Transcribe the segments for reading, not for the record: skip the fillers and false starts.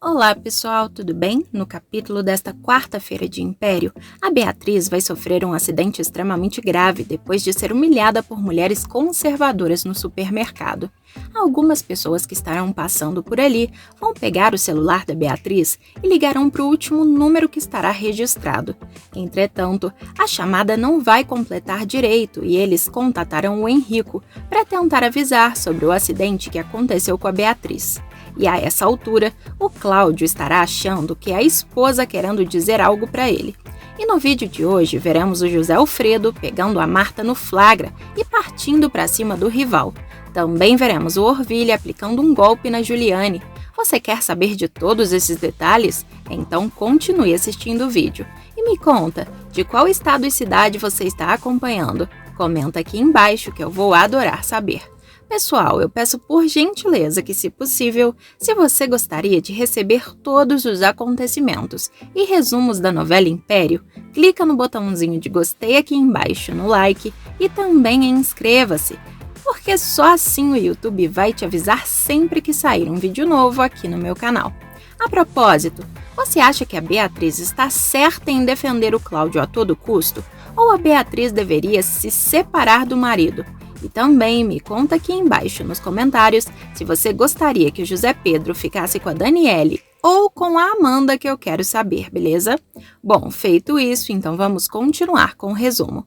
Olá pessoal, tudo bem? No capítulo desta quarta-feira de Império, a Beatriz vai sofrer um acidente extremamente grave depois de ser humilhada por mulheres conservadoras no supermercado. Algumas pessoas que estarão passando por ali vão pegar o celular da Beatriz e ligarão para o último número que estará registrado. Entretanto, a chamada não vai completar direito e eles contatarão o Henrico para tentar avisar sobre o acidente que aconteceu com a Beatriz. E a essa altura, o Cláudio estará achando que é a esposa querendo dizer algo para ele. E no vídeo de hoje, veremos o José Alfredo pegando a Marta no flagra e partindo para cima do rival. Também veremos o Orvilha aplicando um golpe na Juliane. Você quer saber de todos esses detalhes? Então continue assistindo o vídeo. E me conta, de qual estado e cidade você está acompanhando? Comenta aqui embaixo que eu vou adorar saber. Pessoal, eu peço por gentileza que, se possível, se você gostaria de receber todos os acontecimentos e resumos da novela Império, clica no botãozinho de gostei aqui embaixo no like e também em inscreva-se, porque só assim o YouTube vai te avisar sempre que sair um vídeo novo aqui no meu canal. A propósito, você acha que a Beatriz está certa em defender o Cláudio a todo custo? Ou a Beatriz deveria se separar do marido? E também me conta aqui embaixo nos comentários se você gostaria que o José Pedro ficasse com a Daniele ou com a Amanda, que eu quero saber, beleza? Bom, feito isso, então vamos continuar com o resumo.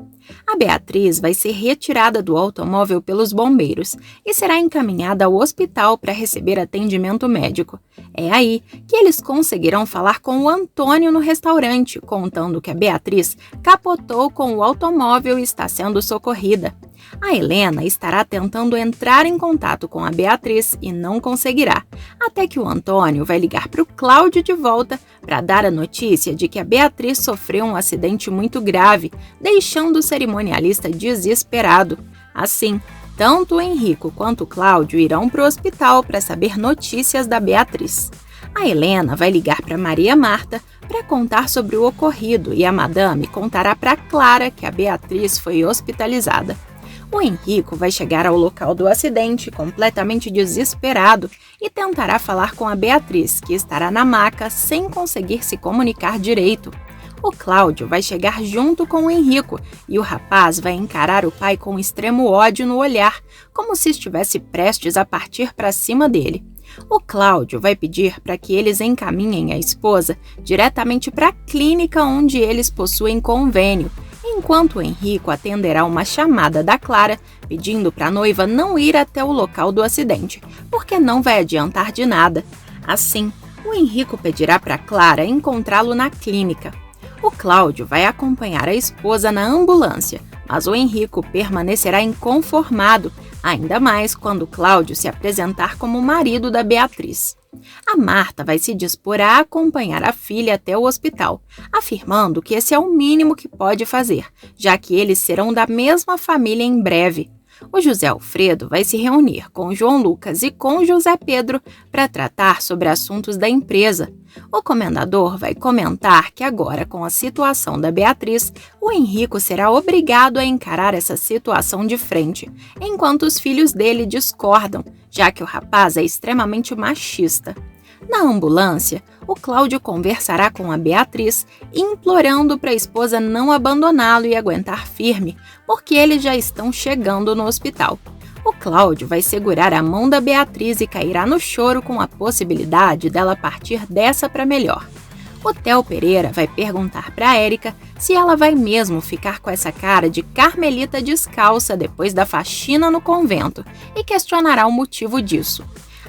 A Beatriz vai ser retirada do automóvel pelos bombeiros e será encaminhada ao hospital para receber atendimento médico. É aí que eles conseguirão falar com o Antônio no restaurante, contando que a Beatriz capotou com o automóvel e está sendo socorrida. A Helena estará tentando entrar em contato com a Beatriz e não conseguirá, até que o Antônio vai ligar para o Cláudio de volta para dar a notícia de que a Beatriz sofreu um acidente muito grave, deixando o cerimonialista desesperado. Assim, tanto o Henrico quanto o Cláudio irão para o hospital para saber notícias da Beatriz. A Helena vai ligar para Maria Marta para contar sobre o ocorrido e a madame contará para Clara que a Beatriz foi hospitalizada. O Henrico vai chegar ao local do acidente completamente desesperado e tentará falar com a Beatriz, que estará na maca sem conseguir se comunicar direito. O Cláudio vai chegar junto com o Henrico e o rapaz vai encarar o pai com extremo ódio no olhar, como se estivesse prestes a partir para cima dele. O Cláudio vai pedir para que eles encaminhem a esposa diretamente para a clínica onde eles possuem convênio, enquanto o Henrico atenderá uma chamada da Clara pedindo para a noiva não ir até o local do acidente, porque não vai adiantar de nada. Assim, o Henrico pedirá para Clara encontrá-lo na clínica. O Cláudio vai acompanhar a esposa na ambulância, mas o Henrico permanecerá inconformado, ainda mais quando Cláudio se apresentar como marido da Beatriz. A Marta vai se dispor a acompanhar a filha até o hospital, afirmando que esse é o mínimo que pode fazer, já que eles serão da mesma família em breve. O José Alfredo vai se reunir com João Lucas e com José Pedro para tratar sobre assuntos da empresa. O comendador vai comentar que agora, com a situação da Beatriz, o Henrico será obrigado a encarar essa situação de frente, enquanto os filhos dele discordam, já que o rapaz é extremamente machista. Na ambulância, o Cláudio conversará com a Beatriz, implorando para a esposa não abandoná-lo e aguentar firme, porque eles já estão chegando no hospital. O Cláudio vai segurar a mão da Beatriz e cairá no choro com a possibilidade dela partir dessa para melhor. O Theo Pereira vai perguntar para a Érica se ela vai mesmo ficar com essa cara de carmelita descalça depois da faxina no convento e questionará o motivo disso.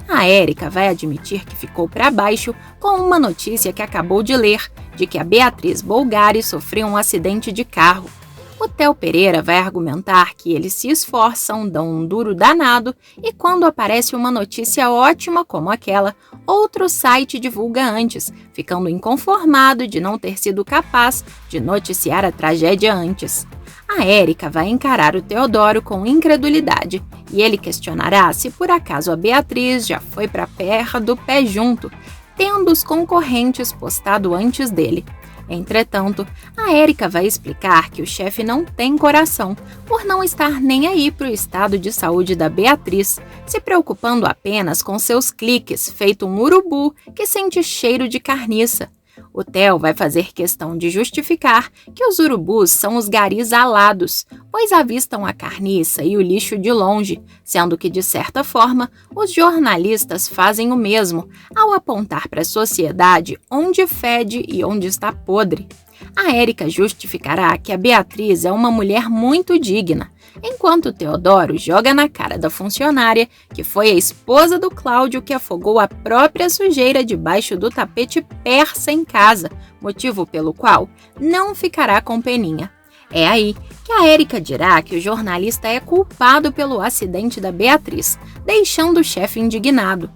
A Érica vai admitir que ficou para baixo com uma notícia que acabou de ler, de que a Beatriz Bolgari sofreu um acidente de carro. O Theo Pereira vai argumentar que eles se esforçam, dão um duro danado e quando aparece uma notícia ótima como aquela, outro site divulga antes, ficando inconformado de não ter sido capaz de noticiar a tragédia antes. A Érica vai encarar o Teodoro com incredulidade e ele questionará se por acaso a Beatriz já foi para a perna do pé junto, tendo os concorrentes postado antes dele. Entretanto, a Érica vai explicar que o chefe não tem coração por não estar nem aí para o estado de saúde da Beatriz, se preocupando apenas com seus cliques, feito um urubu que sente cheiro de carniça. O Theo vai fazer questão de justificar que os urubus são os garis alados, pois avistam a carniça e o lixo de longe, sendo que, de certa forma, os jornalistas fazem o mesmo, ao apontar para a sociedade onde fede e onde está podre. A Érica justificará que a Beatriz é uma mulher muito digna, enquanto Teodoro joga na cara da funcionária que foi a esposa do Cláudio que afogou a própria sujeira debaixo do tapete persa em casa, motivo pelo qual não ficará com Peninha. É aí que a Érica dirá que o jornalista é culpado pelo acidente da Beatriz, deixando o chefe indignado.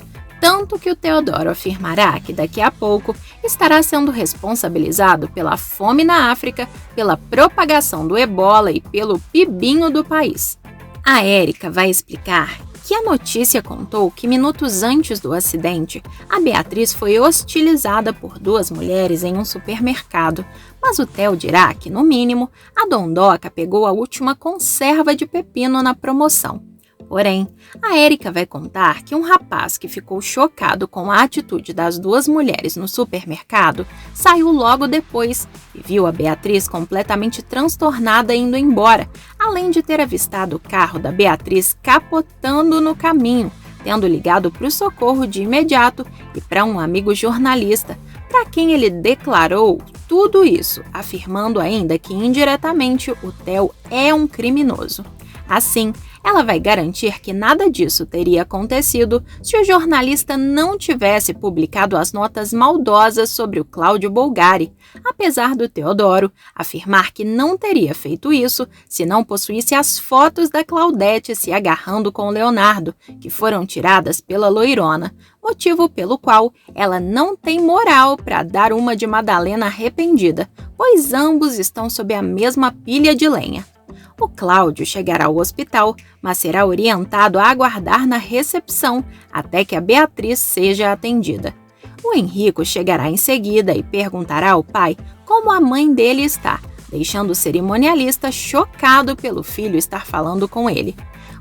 Tanto que o Teodoro afirmará que daqui a pouco estará sendo responsabilizado pela fome na África, pela propagação do ebola e pelo pibinho do país. A Érica vai explicar que a notícia contou que minutos antes do acidente, a Beatriz foi hostilizada por duas mulheres em um supermercado, mas o Theo dirá que, no mínimo, a Dondoca pegou a última conserva de pepino na promoção. Porém, a Érica vai contar que um rapaz que ficou chocado com a atitude das duas mulheres no supermercado saiu logo depois e viu a Beatriz completamente transtornada indo embora, além de ter avistado o carro da Beatriz capotando no caminho, tendo ligado para o socorro de imediato e para um amigo jornalista, para quem ele declarou tudo isso, afirmando ainda que indiretamente o Theo é um criminoso. Assim, ela vai garantir que nada disso teria acontecido se o jornalista não tivesse publicado as notas maldosas sobre o Cláudio Bolgari, apesar do Teodoro afirmar que não teria feito isso se não possuísse as fotos da Claudete se agarrando com Leonardo, que foram tiradas pela loirona, motivo pelo qual ela não tem moral para dar uma de Madalena arrependida, pois ambos estão sob a mesma pilha de lenha. O Cláudio chegará ao hospital, mas será orientado a aguardar na recepção até que a Beatriz seja atendida. O Henrico chegará em seguida e perguntará ao pai como a mãe dele está, deixando o cerimonialista chocado pelo filho estar falando com ele.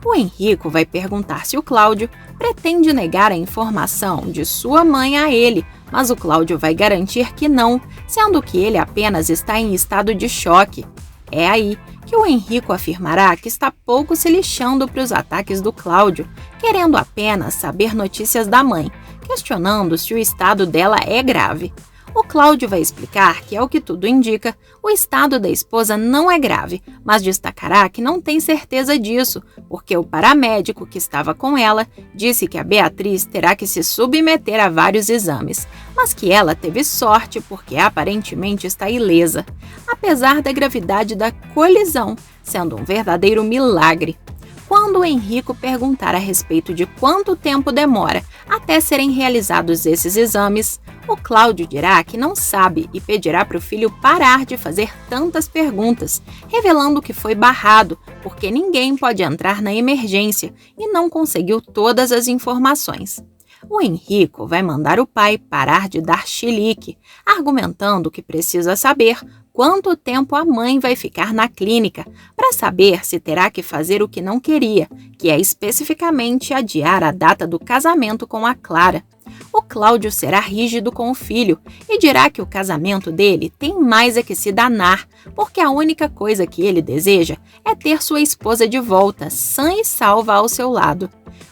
O Henrico vai perguntar se o Cláudio pretende negar a informação de sua mãe a ele, mas o Cláudio vai garantir que não, sendo que ele apenas está em estado de choque. É aí que o Henrico afirmará que está pouco se lixando para os ataques do Cláudio, querendo apenas saber notícias da mãe, questionando se o estado dela é grave. O Cláudio vai explicar que, ao que tudo indica, o estado da esposa não é grave, mas destacará que não tem certeza disso, porque o paramédico que estava com ela disse que a Beatriz terá que se submeter a vários exames, mas que ela teve sorte porque aparentemente está ilesa, apesar da gravidade da colisão, sendo um verdadeiro milagre. Quando o Henrico perguntar a respeito de quanto tempo demora até serem realizados esses exames, o Cláudio dirá que não sabe e pedirá para o filho parar de fazer tantas perguntas, revelando que foi barrado, porque ninguém pode entrar na emergência e não conseguiu todas as informações. O Henrico vai mandar o pai parar de dar chilique, argumentando que precisa saber quanto tempo a mãe vai ficar na clínica, para saber se terá que fazer o que não queria, que é especificamente adiar a data do casamento com a Clara. O Cláudio será rígido com o filho e dirá que o casamento dele tem mais é que se danar, porque a única coisa que ele deseja é ter sua esposa de volta, sã e salva ao seu lado.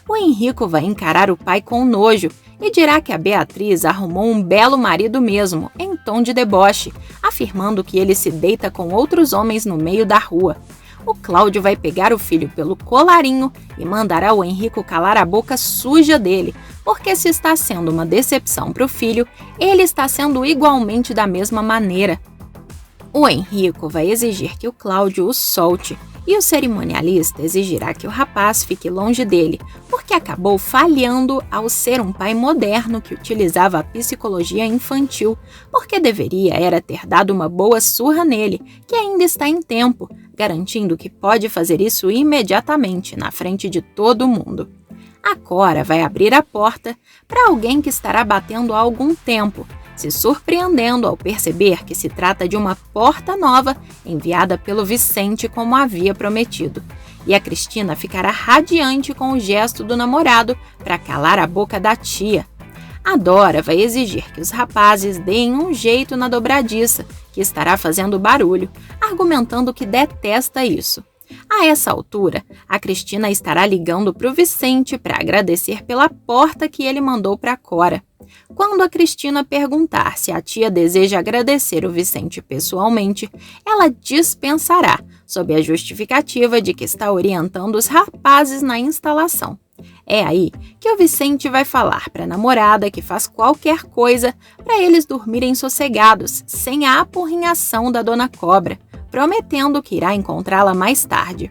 O Henrico vai encarar o pai com nojo e dirá que a Beatriz arrumou um belo marido mesmo, em tom de deboche, afirmando que ele se deita com outros homens no meio da rua. O Cláudio vai pegar o filho pelo colarinho e mandará o Henrico calar a boca suja dele, porque se está sendo uma decepção para o filho, ele está sendo igualmente da mesma maneira. O Henrico vai exigir que o Cláudio o solte, e o cerimonialista exigirá que o rapaz fique longe dele, porque acabou falhando ao ser um pai moderno que utilizava a psicologia infantil, porque deveria era ter dado uma boa surra nele, que ainda está em tempo, garantindo que pode fazer isso imediatamente, na frente de todo mundo. A Cora vai abrir a porta para alguém que estará batendo há algum tempo, se surpreendendo ao perceber que se trata de uma porta nova enviada pelo Vicente como havia prometido. E a Cristina ficará radiante com o gesto do namorado para calar a boca da tia. A Dora vai exigir que os rapazes deem um jeito na dobradiça, que estará fazendo barulho, argumentando que detesta isso. A essa altura, a Cristina estará ligando para o Vicente para agradecer pela porta que ele mandou para Cora. Quando a Cristina perguntar se a tia deseja agradecer o Vicente pessoalmente, ela dispensará, sob a justificativa de que está orientando os rapazes na instalação. É aí que o Vicente vai falar para a namorada que faz qualquer coisa para eles dormirem sossegados, sem a apurrinhação da Dona Cobra, prometendo que irá encontrá-la mais tarde.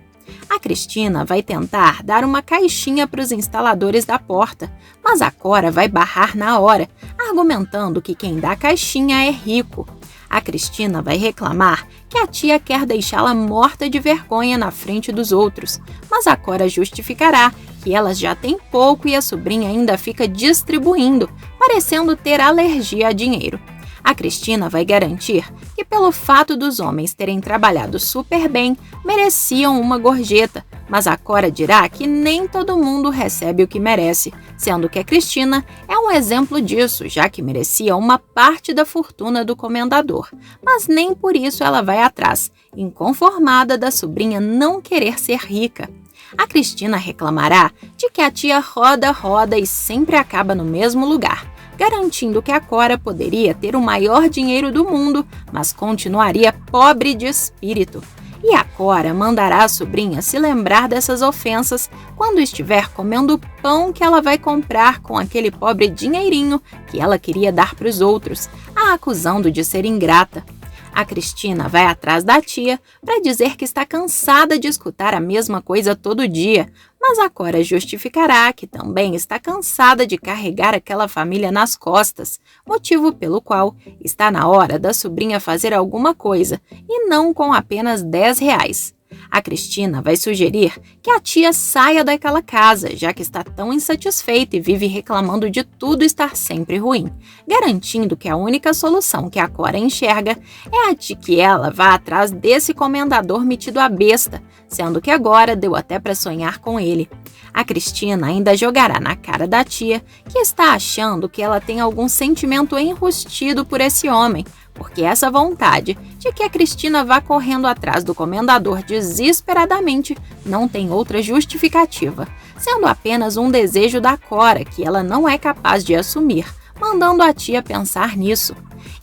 A Cristina vai tentar dar uma caixinha para os instaladores da porta, mas a Cora vai barrar na hora, argumentando que quem dá a caixinha é rico. A Cristina vai reclamar que a tia quer deixá-la morta de vergonha na frente dos outros, mas a Cora justificará que elas já têm pouco e a sobrinha ainda fica distribuindo, parecendo ter alergia a dinheiro. A Cristina vai garantir que, pelo fato dos homens terem trabalhado super bem, mereciam uma gorjeta, mas a Cora dirá que nem todo mundo recebe o que merece, sendo que a Cristina é um exemplo disso, já que merecia uma parte da fortuna do comendador, mas nem por isso ela vai atrás, inconformada da sobrinha não querer ser rica. A Cristina reclamará de que a tia roda e sempre acaba no mesmo lugar, garantindo que a Cora poderia ter o maior dinheiro do mundo, mas continuaria pobre de espírito. E a Cora mandará a sobrinha se lembrar dessas ofensas quando estiver comendo o pão que ela vai comprar com aquele pobre dinheirinho que ela queria dar para os outros, a acusando de ser ingrata. A Cristina vai atrás da tia para dizer que está cansada de escutar a mesma coisa todo dia, mas a Cora justificará que também está cansada de carregar aquela família nas costas, motivo pelo qual está na hora da sobrinha fazer alguma coisa, e não com apenas R$10. A Cristina vai sugerir que a tia saia daquela casa, já que está tão insatisfeita e vive reclamando de tudo estar sempre ruim, garantindo que a única solução que a Cora enxerga é a de que ela vá atrás desse comendador metido à besta, sendo que agora deu até para sonhar com ele. A Cristina ainda jogará na cara da tia que está achando que ela tem algum sentimento enrustido por esse homem, porque essa vontade de que a Cristina vá correndo atrás do comendador desesperadamente não tem outra justificativa, sendo apenas um desejo da Cora que ela não é capaz de assumir, mandando a tia pensar nisso.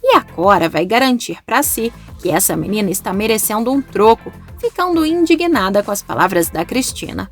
E a Cora vai garantir para si que essa menina está merecendo um troco, ficando indignada com as palavras da Cristina.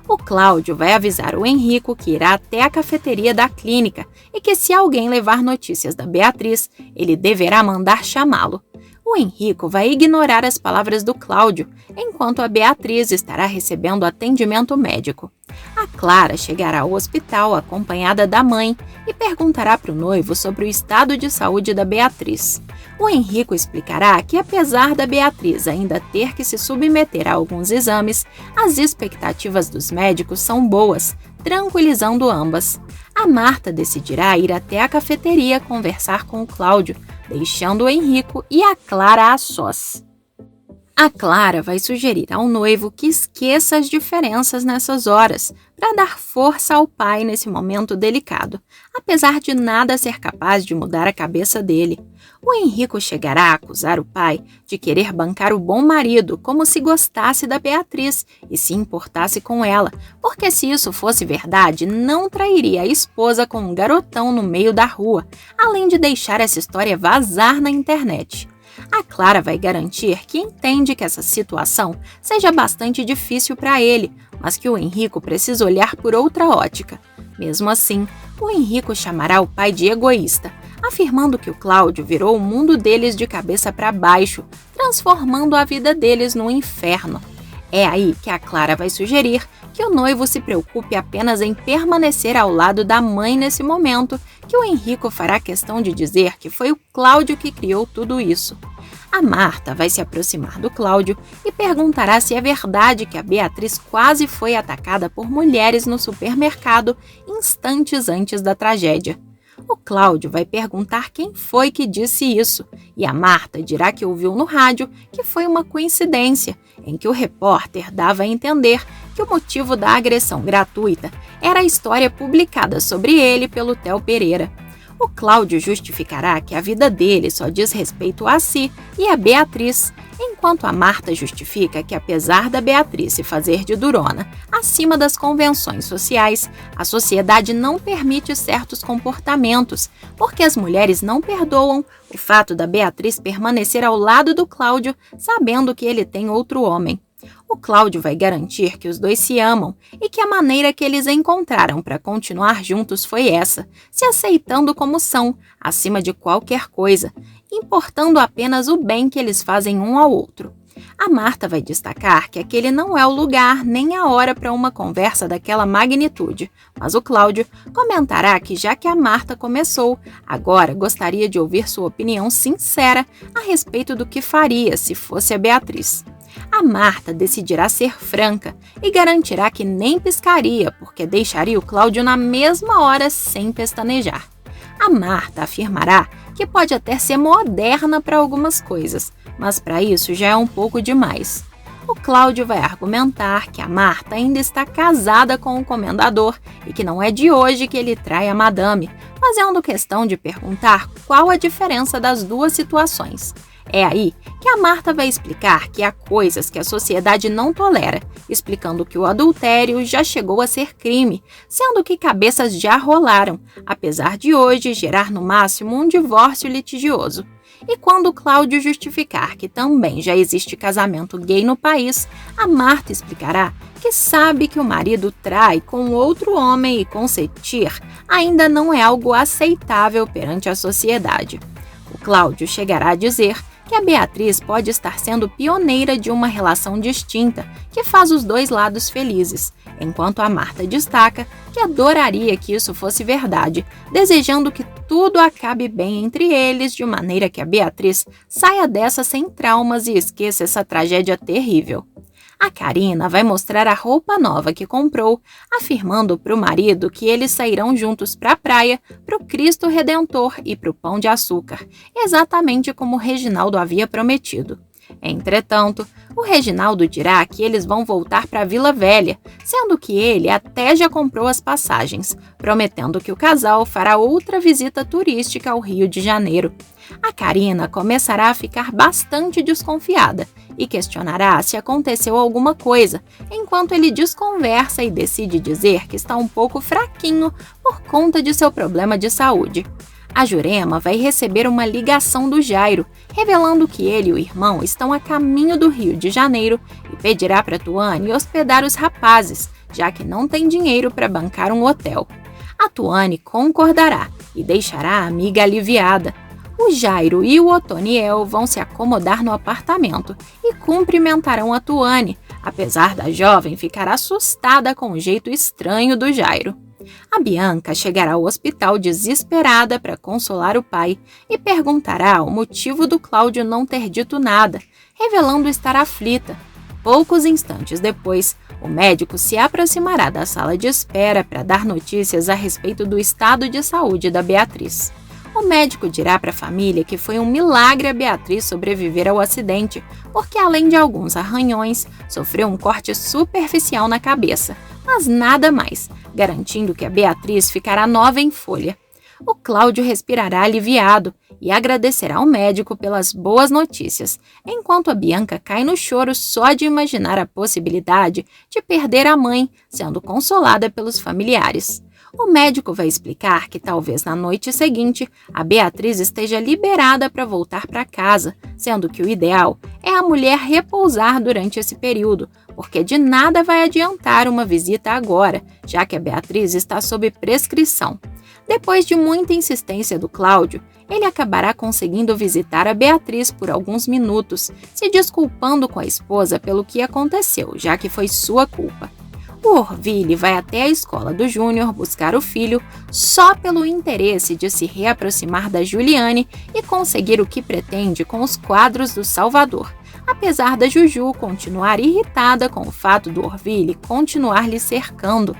O Cláudio vai avisar o Henrico que irá até a cafeteria da clínica e que se alguém levar notícias da Beatriz, ele deverá mandar chamá-lo. O Henrico vai ignorar as palavras do Cláudio, enquanto a Beatriz estará recebendo atendimento médico. A Clara chegará ao hospital acompanhada da mãe e perguntará para o noivo sobre o estado de saúde da Beatriz. O Henrico explicará que, apesar da Beatriz ainda ter que se submeter a alguns exames, as expectativas dos médicos são boas, tranquilizando ambas. A Marta decidirá ir até a cafeteria conversar com o Cláudio, deixando o Henrico e a Clara a sós. A Clara vai sugerir ao noivo que esqueça as diferenças nessas horas, para dar força ao pai nesse momento delicado, apesar de nada ser capaz de mudar a cabeça dele. O Henrico chegará a acusar o pai de querer bancar o bom marido como se gostasse da Beatriz e se importasse com ela, porque se isso fosse verdade, não trairia a esposa com um garotão no meio da rua, além de deixar essa história vazar na internet. A Clara vai garantir que entende que essa situação seja bastante difícil para ele, mas que o Henrico precisa olhar por outra ótica. Mesmo assim, o Henrico chamará o pai de egoísta, afirmando que o Cláudio virou o mundo deles de cabeça para baixo, transformando a vida deles num inferno. É aí que a Clara vai sugerir que o noivo se preocupe apenas em permanecer ao lado da mãe nesse momento, que o Henrico fará questão de dizer que foi o Cláudio que criou tudo isso. A Marta vai se aproximar do Cláudio e perguntará se é verdade que a Beatriz quase foi atacada por mulheres no supermercado instantes antes da tragédia. O Cláudio vai perguntar quem foi que disse isso, e a Marta dirá que ouviu no rádio que foi uma coincidência, em que o repórter dava a entender que o motivo da agressão gratuita era a história publicada sobre ele pelo Theo Pereira. O Cláudio justificará que a vida dele só diz respeito a si e a Beatriz, enquanto a Marta justifica que, apesar da Beatriz se fazer de durona, acima das convenções sociais, a sociedade não permite certos comportamentos, porque as mulheres não perdoam o fato da Beatriz permanecer ao lado do Cláudio, sabendo que ele tem outro homem. O Cláudio vai garantir que os dois se amam e que a maneira que eles encontraram para continuar juntos foi essa, se aceitando como são, acima de qualquer coisa, importando apenas o bem que eles fazem um ao outro. A Marta vai destacar que aquele não é o lugar nem a hora para uma conversa daquela magnitude, mas o Cláudio comentará que, já que a Marta começou, agora gostaria de ouvir sua opinião sincera a respeito do que faria se fosse a Beatriz. A Marta decidirá ser franca e garantirá que nem piscaria, porque deixaria o Cláudio na mesma hora sem pestanejar. A Marta afirmará que pode até ser moderna para algumas coisas, mas para isso já é um pouco demais. O Cláudio vai argumentar que a Marta ainda está casada com o comendador e que não é de hoje que ele trai a madame, fazendo questão de perguntar qual a diferença das duas situações. É aí que a Marta vai explicar que há coisas que a sociedade não tolera, explicando que o adultério já chegou a ser crime, sendo que cabeças já rolaram, apesar de hoje gerar no máximo um divórcio litigioso. E quando Cláudio justificar que também já existe casamento gay no país, a Marta explicará que sabe que o marido trai com outro homem e consentir ainda não é algo aceitável perante a sociedade. O Cláudio chegará a dizer que a Beatriz pode estar sendo pioneira de uma relação distinta que faz os dois lados felizes, enquanto a Marta destaca que adoraria que isso fosse verdade, desejando que tudo acabe bem entre eles de maneira que a Beatriz saia dessa sem traumas e esqueça essa tragédia terrível. A Karina vai mostrar a roupa nova que comprou, afirmando para o marido que eles sairão juntos para a praia, para o Cristo Redentor e para o Pão de Açúcar, exatamente como o Reginaldo havia prometido. Entretanto, o Reginaldo dirá que eles vão voltar para a Vila Velha, sendo que ele até já comprou as passagens, prometendo que o casal fará outra visita turística ao Rio de Janeiro. A Karina começará a ficar bastante desconfiada e questionará se aconteceu alguma coisa, enquanto ele desconversa e decide dizer que está um pouco fraquinho por conta de seu problema de saúde. A Jurema vai receber uma ligação do Jairo, revelando que ele e o irmão estão a caminho do Rio de Janeiro e pedirá para Tuane hospedar os rapazes, já que não tem dinheiro para bancar um hotel. A Tuane concordará e deixará a amiga aliviada. O Jairo e o Otoniel vão se acomodar no apartamento e cumprimentarão a Tuane, apesar da jovem ficar assustada com o jeito estranho do Jairo. A Bianca chegará ao hospital desesperada para consolar o pai e perguntará o motivo do Cláudio não ter dito nada, revelando estar aflita. Poucos instantes depois, o médico se aproximará da sala de espera para dar notícias a respeito do estado de saúde da Beatriz. O médico dirá para a família que foi um milagre a Beatriz sobreviver ao acidente, porque além de alguns arranhões, sofreu um corte superficial na cabeça, mas nada mais, garantindo que a Beatriz ficará nova em folha. O Cláudio respirará aliviado e agradecerá ao médico pelas boas notícias, enquanto a Bianca cai no choro só de imaginar a possibilidade de perder a mãe, sendo consolada pelos familiares. O médico vai explicar que talvez na noite seguinte a Beatriz esteja liberada para voltar para casa, sendo que o ideal é a mulher repousar durante esse período, porque de nada vai adiantar uma visita agora, já que a Beatriz está sob prescrição. Depois de muita insistência do Cláudio, ele acabará conseguindo visitar a Beatriz por alguns minutos, se desculpando com a esposa pelo que aconteceu, já que foi sua culpa. O Orville vai até a escola do Júnior buscar o filho só pelo interesse de se reaproximar da Juliane e conseguir o que pretende com os quadros do Salvador, apesar da Juju continuar irritada com o fato do Orville continuar lhe cercando.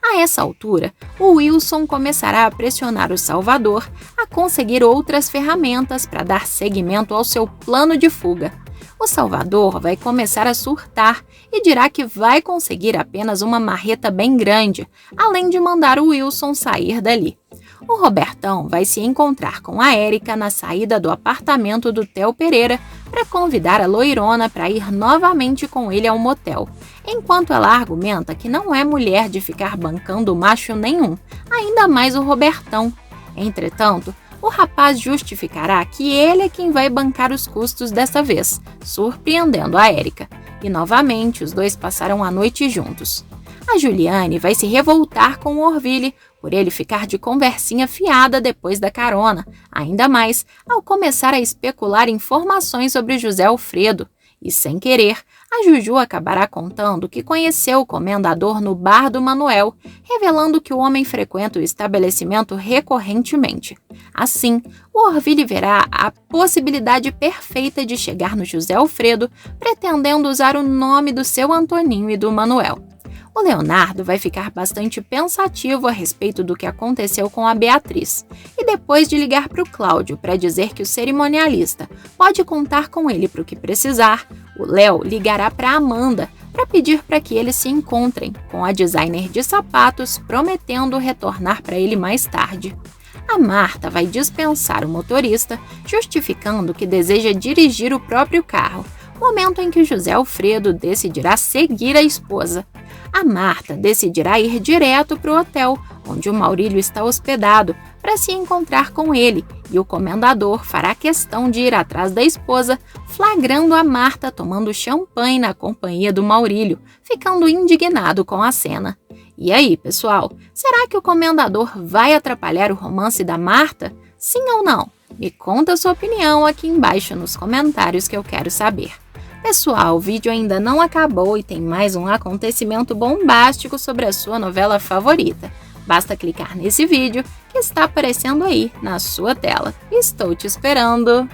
A essa altura, o Wilson começará a pressionar o Salvador a conseguir outras ferramentas para dar seguimento ao seu plano de fuga. O Salvador vai começar a surtar e dirá que vai conseguir apenas uma marreta bem grande, além de mandar o Wilson sair dali. O Robertão vai se encontrar com a Érica na saída do apartamento do Theo Pereira para convidar a loirona para ir novamente com ele ao motel, enquanto ela argumenta que não é mulher de ficar bancando macho nenhum, ainda mais o Robertão. Entretanto, o rapaz justificará que ele é quem vai bancar os custos dessa vez, surpreendendo a Érica. E novamente os dois passaram a noite juntos. A Juliane vai se revoltar com o Orville por ele ficar de conversinha fiada depois da carona, ainda mais ao começar a especular informações sobre José Alfredo. E sem querer, a Juju acabará contando que conheceu o comendador no bar do Manuel, revelando que o homem frequenta o estabelecimento recorrentemente. Assim, o Orville verá a possibilidade perfeita de chegar no José Alfredo, pretendendo usar o nome do seu Antoninho e do Manuel. O Leonardo vai ficar bastante pensativo a respeito do que aconteceu com a Beatriz, e depois de ligar para o Cláudio para dizer que o cerimonialista pode contar com ele para o que precisar, o Léo ligará para Amanda para pedir para que eles se encontrem com a designer de sapatos, prometendo retornar para ele mais tarde. A Marta vai dispensar o motorista, justificando que deseja dirigir o próprio carro, momento em que José Alfredo decidirá seguir a esposa. A Marta decidirá ir direto para o hotel, onde o Maurílio está hospedado, para se encontrar com ele, e o comendador fará questão de ir atrás da esposa, flagrando a Marta tomando champanhe na companhia do Maurílio, ficando indignado com a cena. E aí, pessoal, será que o comendador vai atrapalhar o romance da Marta? Sim ou não? Me conta a sua opinião aqui embaixo nos comentários que eu quero saber. Pessoal, o vídeo ainda não acabou e tem mais um acontecimento bombástico sobre a sua novela favorita. Basta clicar nesse vídeo que está aparecendo aí na sua tela. Estou te esperando!